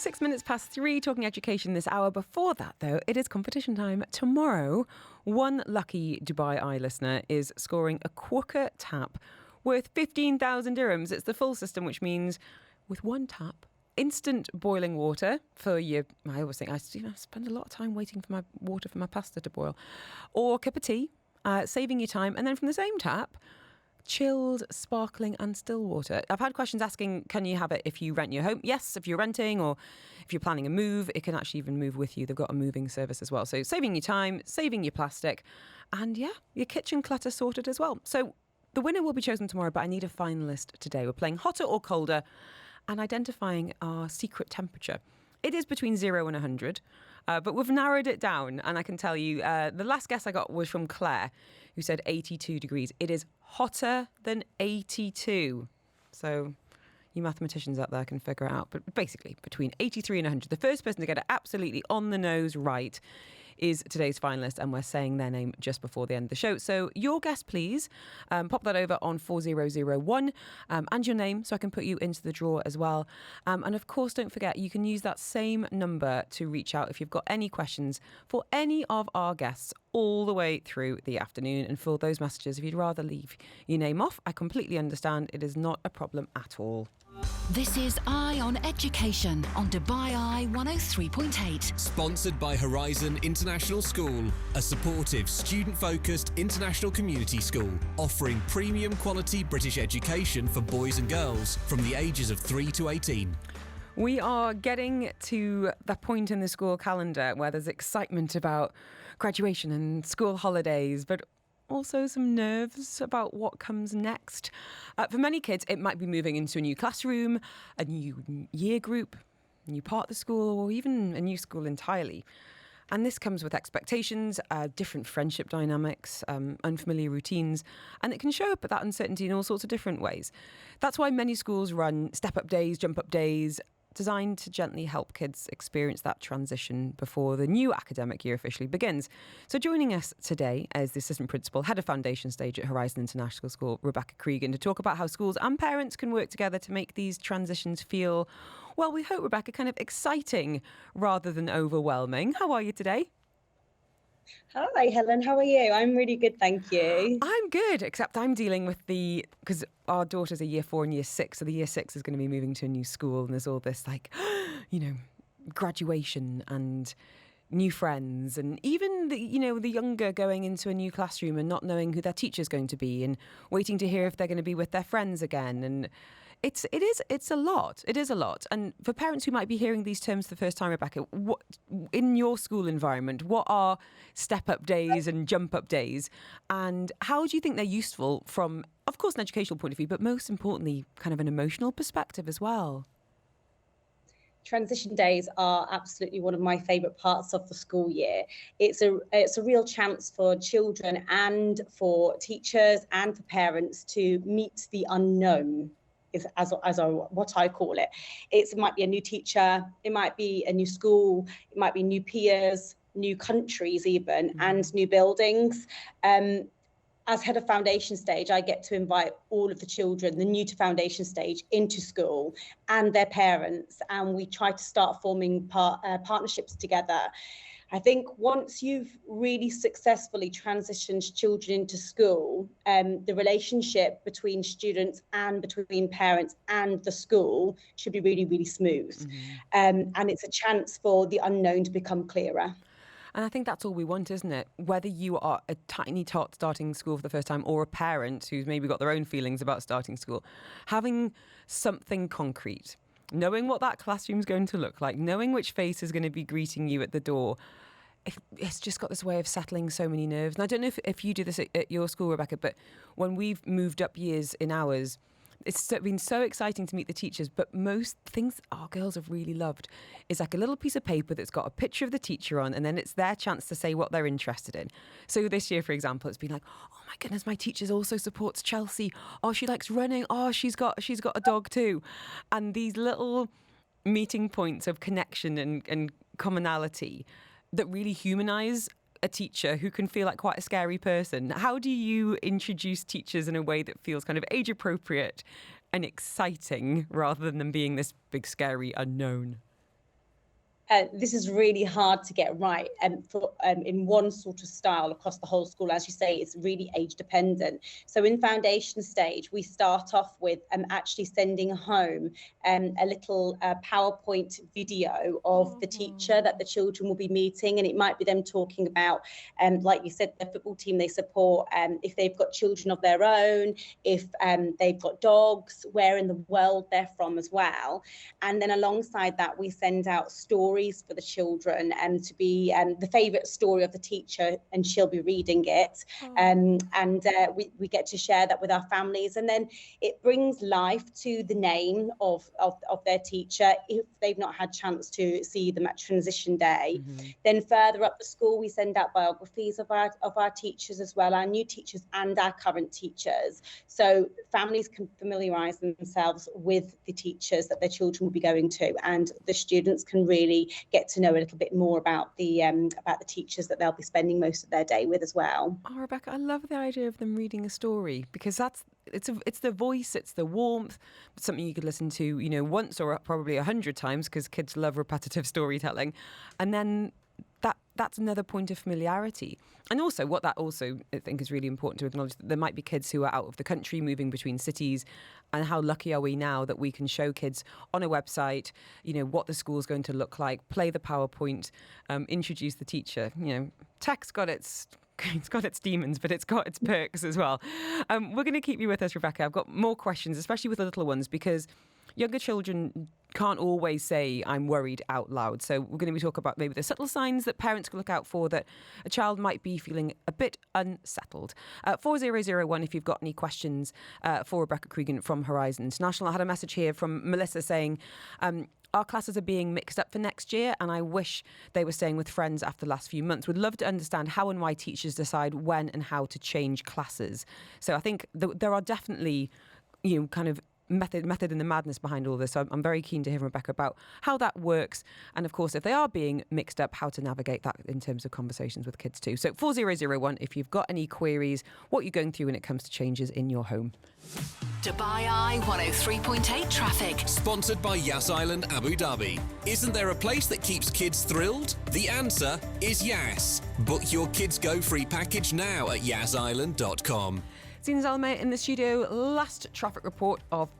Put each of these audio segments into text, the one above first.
3:06, talking education this hour. Before that, though, it is competition time. Tomorrow, one lucky Dubai Eye listener is scoring a Quokka tap worth 15,000 dirhams. It's the full system, which means with one tap, instant boiling water for your... I always think I spend a lot of time waiting for my water for my pasta to boil. Or a cup of tea, saving you time. And then from the same tap... chilled, sparkling and still water. I've had questions asking, can you have it if you rent your home? Yes, if you're renting or if you're planning a move, it can actually even move with you. They've got a moving service as well. So saving your time, saving your plastic and your kitchen clutter sorted as well. So the winner will be chosen tomorrow, but I need a finalist today. We're playing hotter or colder and identifying our secret temperature. It is between 0 and 100. But we've narrowed it down, and I can tell you, the last guess I got was from Claire, who said 82 degrees. It is hotter than 82. So you mathematicians out there can figure it out. But basically, between 83 and 100. The first person to get it absolutely on the nose right is today's finalist, and we're saying their name just before the end of the show. So your guess, please. Pop that over on 4001 and your name so I can put you into the draw as well. And of course, don't forget, you can use that same number to reach out if you've got any questions for any of our guests all the way through the afternoon. And for those messages, if you'd rather leave your name off, I completely understand. It is not a problem at all. This is Eye on Education on Dubai Eye 103.8. Sponsored by Horizon International School, a supportive, student-focused international community school offering premium quality British education for boys and girls from the ages of 3 to 18. We are getting to the point in the school calendar where there's excitement about graduation and school holidays, but also some nerves about what comes next. For many kids, it might be moving into a new classroom, a new year group, a new part of the school, or even a new school entirely. And this comes with expectations, different friendship dynamics, unfamiliar routines, and it can show up at that uncertainty in all sorts of different ways. That's why many schools run step-up days, jump-up days, designed to gently help kids experience that transition before the new academic year officially begins. So joining us today is the Assistant Principal, Head of Foundation Stage at Horizon International School, Rebecca Cregan, to talk about how schools and parents can work together to make these transitions feel, well, we hope, Rebecca, kind of exciting rather than overwhelming. How are you today? Hi, Helen. How are you? I'm really good, thank you. I'm good, except I'm dealing with because our daughters are year 4 and year 6, so the year 6 is going to be moving to a new school, and there's all this, graduation and new friends, and even the younger going into a new classroom and not knowing who their teacher's going to be and waiting to hear if they're going to be with their friends again. And it's a lot. It is a lot. And for parents who might be hearing these terms for the first time, Rebecca, what in your school environment, what are step-up days and jump-up days? And how do you think they're useful from, of course, an educational point of view, but most importantly, kind of an emotional perspective as well? Transition days are absolutely one of my favourite parts of the school year. It's a real chance for children and for teachers and for parents to meet the unknown. As what I call it. It might be a new teacher, it might be a new school, it might be new peers, new countries even, and new buildings. As head of foundation stage, I get to invite all of the children, the new to foundation stage, into school and their parents, and we try to start forming partnerships together. I think once you've really successfully transitioned children into school, the relationship between students and between parents and the school should be really, really smooth. And it's a chance for the unknown to become clearer. And I think that's all we want, isn't it? Whether you are a tiny tot starting school for the first time or a parent who's maybe got their own feelings about starting school, having something concrete, knowing what that classroom's going to look like, knowing which face is going to be greeting you at the door, it's just got this way of settling so many nerves. And I don't know if you do this at your school, Rebecca, but when we've moved up years in ours, it's been so exciting to meet the teachers, but most things our girls have really loved is like a little piece of paper that's got a picture of the teacher on, and then it's their chance to say what they're interested in. So this year, for example, it's been like, oh my goodness, my teacher also supports Chelsea. Oh, she likes running. Oh, she's got a dog too. And these little meeting points of connection and commonality that really humanise a teacher who can feel like quite a scary person. How do you introduce teachers in a way that feels kind of age appropriate and exciting rather than them being this big scary unknown? this is really hard to get right in one sort of style across the whole school. As you say, it's really age dependent. So in foundation stage, we start off with actually sending home a little PowerPoint video of the teacher that the children will be meeting, and it might be them talking about, like you said, the football team they support, if they've got children of their own, if they've got dogs, where in the world they're from as well. And then alongside that, we send out stories for the children to be the favourite story of the teacher, and she'll be reading it. We get to share that with our families, and then it brings life to the name of their teacher if they've not had chance to see them at transition day. Then further up the school, we send out biographies of our teachers as well, our new teachers and our current teachers, so families can familiarise themselves with the teachers that their children will be going to, and the students can really get to know a little bit more about the teachers that they'll be spending most of their day with as well. Oh, Rebecca, I love the idea of them reading a story, because it's the voice, it's the warmth, something you could listen to, once or probably 100 times, because kids love repetitive storytelling, and then that's another point of familiarity. And also what that also I think is really important to acknowledge, that there might be kids who are out of the country moving between cities, and how lucky are we now that we can show kids on a website, what the school's going to look like, play the PowerPoint, introduce the teacher. Tech's got it's got its demons, but it's got its perks as well. We're going to keep you with us, Rebecca. I've got more questions, especially with the little ones, because younger children can't always say, I'm worried, out loud. So we're going to be talking about maybe the subtle signs that parents can look out for, that a child might be feeling a bit unsettled. 4001 if you've got any questions for Rebecca Cregan from Horizon International. I had a message here from Melissa saying, our classes are being mixed up for next year, and I wish they were staying with friends after the last few months. Would love to understand how and why teachers decide when and how to change classes. So I think there are definitely, kind of method in the madness behind all this. So I'm very keen to hear from Rebecca about how that works, and of course if they are being mixed up, how to navigate that in terms of conversations with kids too. So 4001 if you've got any queries, what you're going through when it comes to changes in your home. Dubai Eye 103.8 traffic. Sponsored by Yas Island Abu Dhabi. Isn't there a place that keeps kids thrilled? The answer is Yas. Book your Kids Go free package now at yasisland.com. Zina Zalmay in the studio. Last traffic report of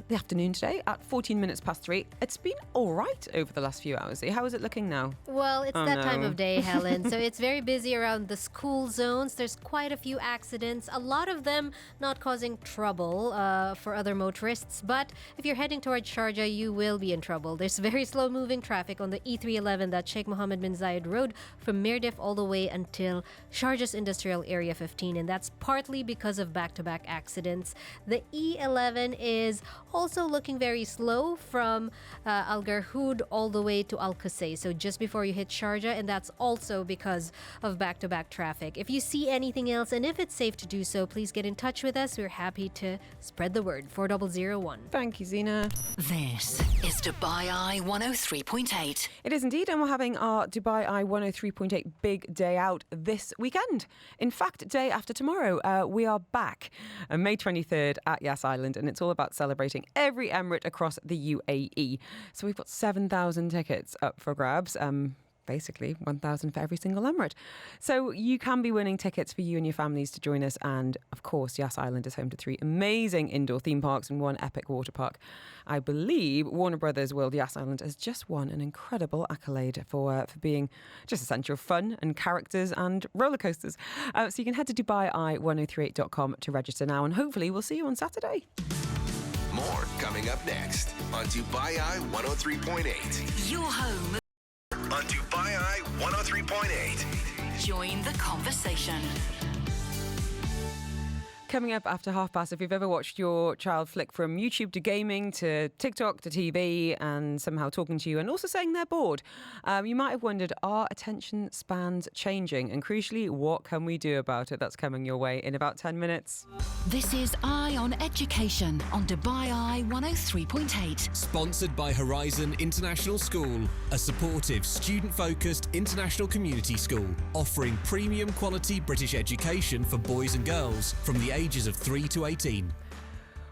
the afternoon today at 14 minutes past 3. It's been all right over the last few hours. How is it looking now? Well, it's time of day, Helen. So it's very busy around the school zones. There's quite a few accidents, a lot of them not causing trouble for other motorists. But if you're heading towards Sharjah, you will be in trouble. There's very slow-moving traffic on the E311, that Sheikh Mohammed bin Zayed Road, from Mirdif all the way until Sharjah's Industrial Area 15. And that's partly because of back-to-back accidents. The E11 is also looking very slow from Al Garhoud all the way to Al Qusay, so just before you hit Sharjah, and that's also because of back-to-back traffic. If you see anything else, and if it's safe to do so, please get in touch with us. We're happy to spread the word. 4001. Thank you, Zina. This is Dubai Eye 103.8. It is indeed, and we're having our Dubai Eye 103.8 big day out this weekend. In fact, day after tomorrow, we are back on May 23rd at Yas Island, and it's all about celebrating every emirate across the UAE. So we've got 7,000 tickets up for grabs. Basically 1,000 for every single emirate. So you can be winning tickets for you and your families to join us. And of course, Yas Island is home to 3 amazing indoor theme parks and 1 epic water park. I believe Warner Brothers World Yas Island has just won an incredible accolade for being just a centre of fun and characters and roller coasters. So you can head to DubaiEye1038.com to register now, and hopefully we'll see you on Saturday. More coming up next on Dubai Eye 103.8. Your home. On Dubai Eye 103.8. Join the conversation. Coming up after past, if you've ever watched your child flick from YouTube to gaming to TikTok to TV and somehow talking to you and also saying they're bored, you might have wondered, are attention spans changing? And crucially, what can we do about it? That's coming your way in about 10 minutes. This is Eye on Education on Dubai Eye 103.8. Sponsored by Horizon International School, a supportive, student-focused international community school offering premium quality British education for boys and girls from the ages of 3 to 18.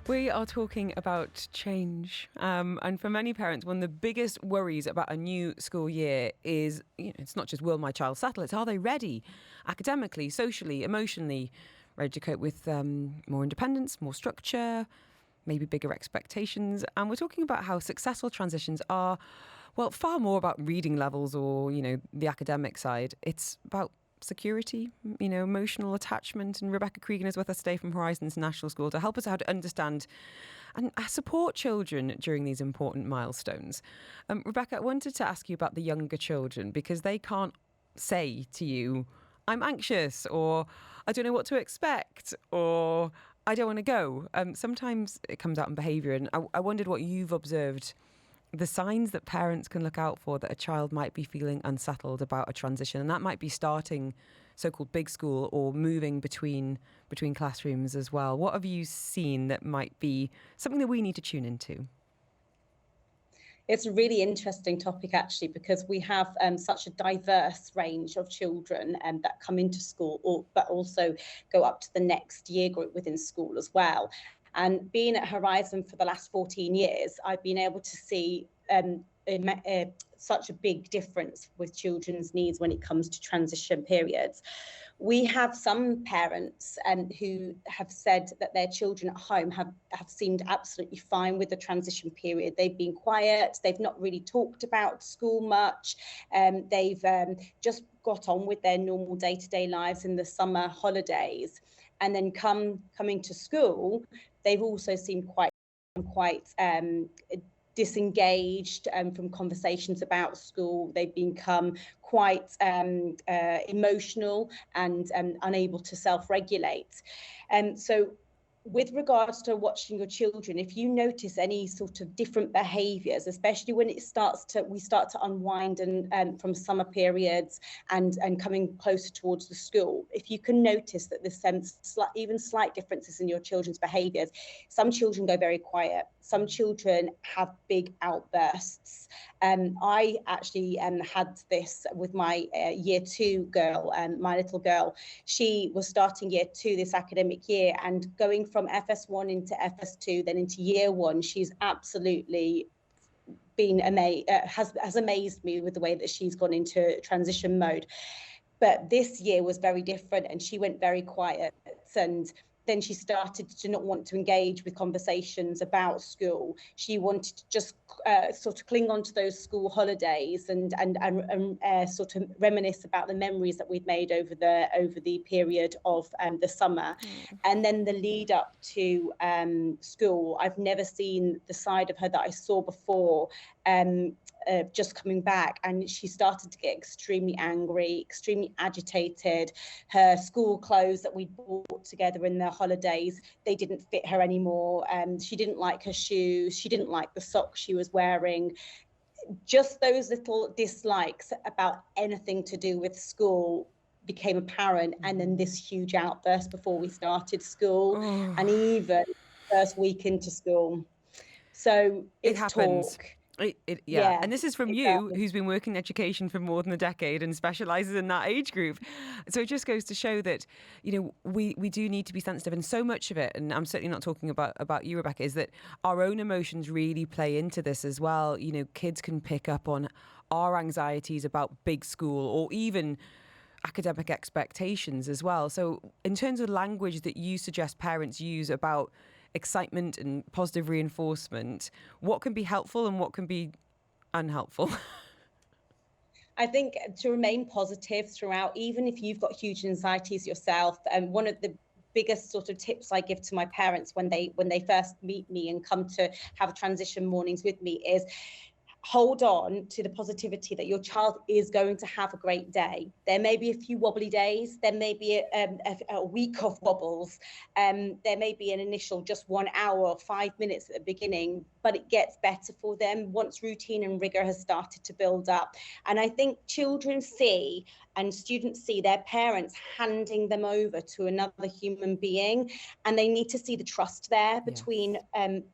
We are talking about change. And for many parents, one of the biggest worries about a new school year is, it's not just will my child settle, it's are they ready academically, socially, emotionally, ready to cope with more independence, more structure, maybe bigger expectations. And we're talking about how successful transitions are, well, far more about reading levels or, the academic side. It's about security, emotional attachment. And Rebecca Cregan is with us today from Horizon International School to help us out to understand and support children during these important milestones. Rebecca, I wanted to ask you about the younger children because they can't say to you, I'm anxious, or I don't know what to expect, or I don't want to go. Sometimes it comes out in behaviour, and I wondered what you've observed, the signs that parents can look out for that a child might be feeling unsettled about a transition, and that might be starting so-called big school or moving between classrooms as well. What have you seen that might be something that we need to tune into? It's a really interesting topic, actually, because we have such a diverse range of children that come into school, but also go up to the next year group within school as well. And being at Horizon for the last 14 years, I've been able to see such a big difference with children's needs when it comes to transition periods. We have some parents who have said that their children at home have seemed absolutely fine with the transition period. They've been quiet. They've not really talked about school much. They've just got on with their normal day-to-day lives in the summer holidays. And then coming to school, they've also seemed quite disengaged from conversations about school. They've become quite emotional and unable to self-regulate. So with regards to watching your children, if you notice any sort of different behaviours, especially when we start to unwind and from summer periods and coming closer towards the school, if you can notice that there's even slight differences in your children's behaviours, some children go very quiet. Some children have big outbursts. I actually had this with my year 2 girl, my little girl. She was starting year 2 this academic year, and going from FS1 into FS2, then into year 1, she's absolutely been has amazed me with the way that she's gone into transition mode. But this year was very different, and she went very quiet, and then she started to not want to engage with conversations about school. She wanted to just sort of cling on to those school holidays and sort of reminisce about the memories that we'd made over the period of the summer. And then the lead up to school, I've never seen the side of her that I saw before. Just coming back, and she started to get extremely angry, extremely agitated. Her school clothes that we'd bought together in the holidays, they didn't fit her anymore. She didn't like her shoes. She didn't like the socks she was wearing. Just those little dislikes about anything to do with school became apparent, and then this huge outburst before we started school, and even first week into school. So it's talk. Yeah, and this is from you, who's been working in education for more than a decade and specialises in that age group. So it just goes to show that, we do need to be sensitive, and so much of it, and I'm certainly not talking about you, Rebecca, is that our own emotions really play into this as well. Kids can pick up on our anxieties about big school or even academic expectations as well. So in terms of language that you suggest parents use about excitement and positive reinforcement, what can be helpful and what can be unhelpful? I think to remain positive throughout, even if you've got huge anxieties yourself, and one of the biggest sort of tips I give to my parents when they first meet me and come to have transition mornings with me is hold on to the positivity that your child is going to have a great day. There may be a few wobbly days. There may be a week of wobbles. There may be an initial just 1 hour or 5 minutes at the beginning, but it gets better for them once routine and rigor has started to build up. And I think children see and students see their parents handing them over to another human being, and they need to see the trust there between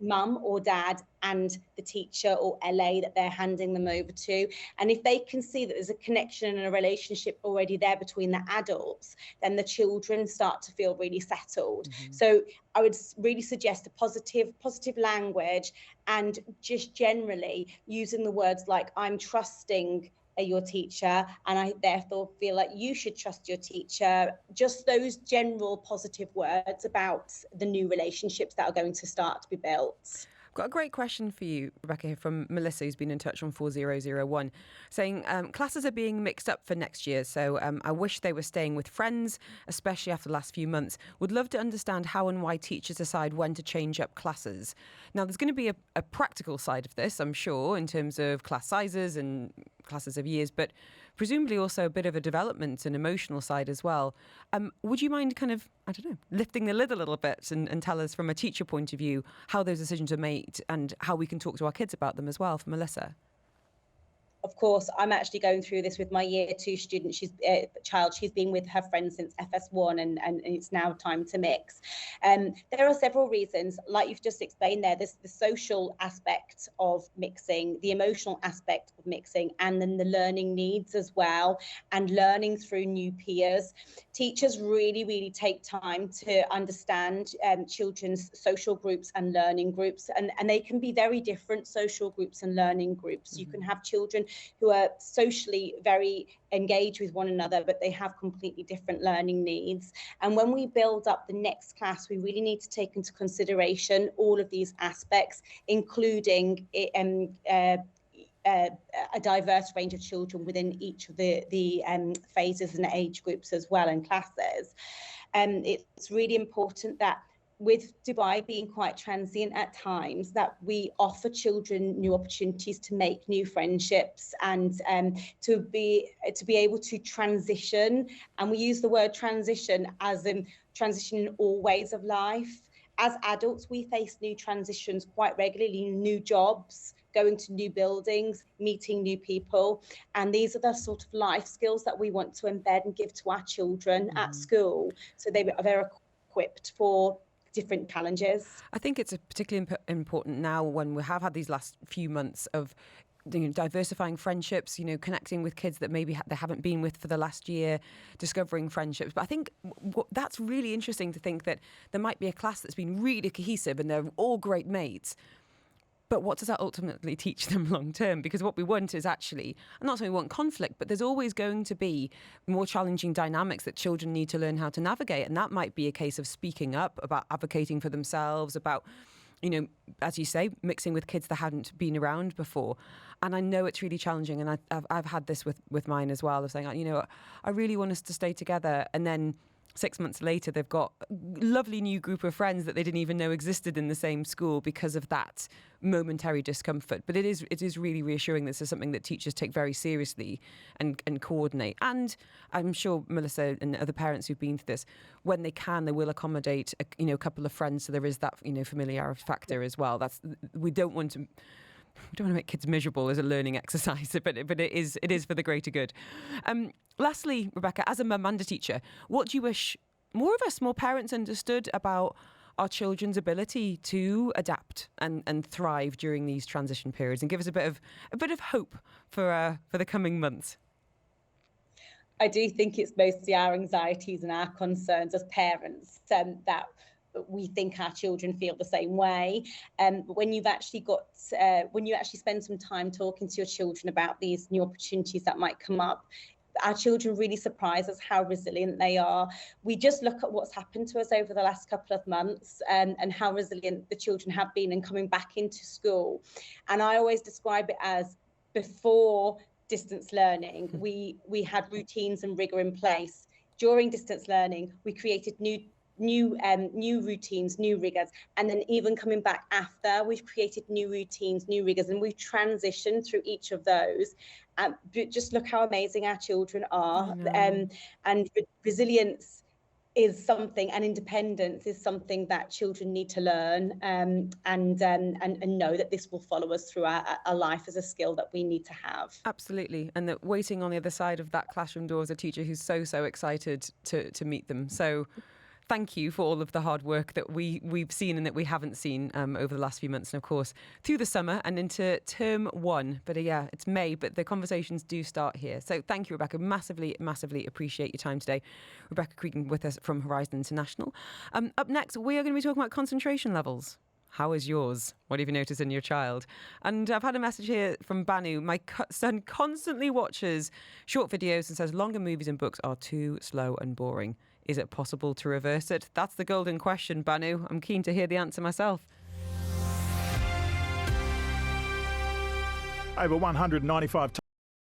mum or dad and the teacher or LA that they're handing them over to. And if they can see that there's a connection and a relationship already there between the adults, then the children start to feel really settled. So I would really suggest a positive language, and just generally using the words like, I'm trusting your teacher, and I therefore feel like you should trust your teacher. Just those general positive words about the new relationships that are going to start to be built. I've got a great question for you, Rebecca, here from Melissa, who's been in touch on 4001, saying classes are being mixed up for next year, so I wish they were staying with friends, especially after the last few months. Would love to understand how and why teachers decide when to change up classes. Now, there's going to be a practical side of this, I'm sure, in terms of class sizes and classes of years, but presumably also a bit of a development and emotional side as well. Would you mind kind of, I don't know, lifting the lid a little bit and tell us from a teacher point of view how those decisions are made and how we can talk to our kids about them as well, from Melissa? Of course, I'm actually going through this with my year 2 student. She's been with her friends since FS1, and it's now time to mix. There are several reasons, like you've just explained there. There's the social aspect of mixing, the emotional aspect of mixing, and then the learning needs as well, and learning through new peers. Teachers really take time to understand children's social groups and learning groups, and they can be very different social groups and learning groups. You can have children who are socially very engaged with one another, but they have completely different learning needs. And when we build up the next class, we really need to take into consideration all of these aspects, including a diverse range of children within each of the phases and age groups as well, and classes. It's really important that, with Dubai being quite transient at times, that we offer children new opportunities to make new friendships, and to be able to transition. And we use the word transition as in transition in all ways of life. As adults, we face new transitions quite regularly, new jobs, going to new buildings, meeting new people. And these are the sort of life skills that we want to embed and give to our children at school, so they're equipped for different challenges. I think it's particularly important now when we have had these last few months of diversifying friendships, connecting with kids that maybe they haven't been with for the last year, discovering friendships. But I think that's really interesting to think that there might be a class that's been really cohesive and they're all great mates. But what does that ultimately teach them long term? Because what we want is actually, I'm not saying we want conflict, but there's always going to be more challenging dynamics that children need to learn how to navigate. And that might be a case of speaking up, about advocating for themselves, about, as you say, mixing with kids that hadn't been around before. And I know it's really challenging. And I've had this with mine as well, of saying, I really want us to stay together. And then 6 months later, they've got a lovely new group of friends that they didn't even know existed in the same school because of that momentary discomfort. But it is really reassuring. This is something that teachers take very seriously and coordinate. And I'm sure Melissa and other parents who've been through this, when they can, they will accommodate a couple of friends. So there is that familiarity factor as well. We don't want to make kids miserable as a learning exercise, but it is for the greater good. Lastly, Rebecca, as a mum and a teacher, what do you wish more of us, more parents, understood about our children's ability to adapt and thrive during these transition periods, and give us a bit of hope for the coming months? I do think it's mostly our anxieties and our concerns as parents that we think our children feel the same way. But when you've actually when you actually spend some time talking to your children about these new opportunities that might come up, our children really surprise us how resilient they are. We just look at what's happened to us over the last couple of months, and how resilient the children have been in coming back into school. And I always describe it as, before distance learning, we had routines and rigor in place. During distance learning, we created new routines, new rigors, and then even coming back after, we've created new routines, new rigors, and we've transitioned through each of those. Just look how amazing our children are. And resilience is something, and independence is something that children need to learn, and know that this will follow us through our life as a skill that we need to have. Absolutely. And that waiting on the other side of that classroom door is a teacher who's so excited to meet them. So thank you for all of the hard work that we've seen and that we haven't seen over the last few months, and of course through the summer and into term 1. But yeah, it's May, but the conversations do start here. So thank you, Rebecca. Massively appreciate your time today. Rebecca Cregan with us from Horizon International. Up next, we are going to be talking about concentration levels. How is yours? What have you noticed in your child? And I've had a message here from Banu. My son constantly watches short videos and says longer movies and books are too slow and boring. Is it possible to reverse it? That's the golden question, Banu. I'm keen to hear the answer myself. Over 195